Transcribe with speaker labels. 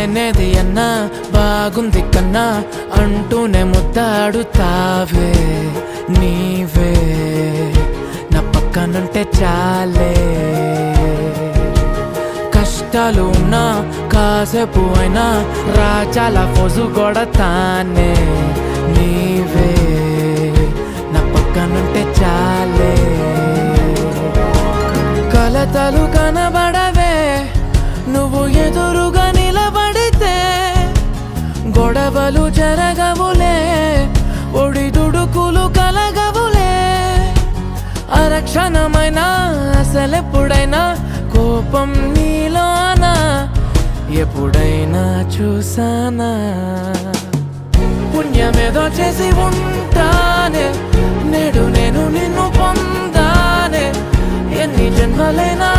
Speaker 1: లేనేది అన్నా బాగుంది కన్నా అంటూనే ముద్దాడుతావే నీవే నా పక్కనుంటే చాలే. కష్టాలు ఉన్నా కాసేపు అయినా రాజాల ఫోజు కొడతానే నీవే నా పక్కనుంటే చాలే. కలతలు కనబడవే నువ్వు ఎదురుగా నిలబడితే, గొడవలు జరగవులే ఒడిదుడుకులు కలగవులే. అరక్షణమైనా అసలెప్పుడైనా కోపం నీలోనా ఎప్పుడైనా చూసానా? పుణ్యమేదో చేసి ఉంటానే నేడు నేను నిన్ను పొందానే. ఎన్ని జన్మలైనా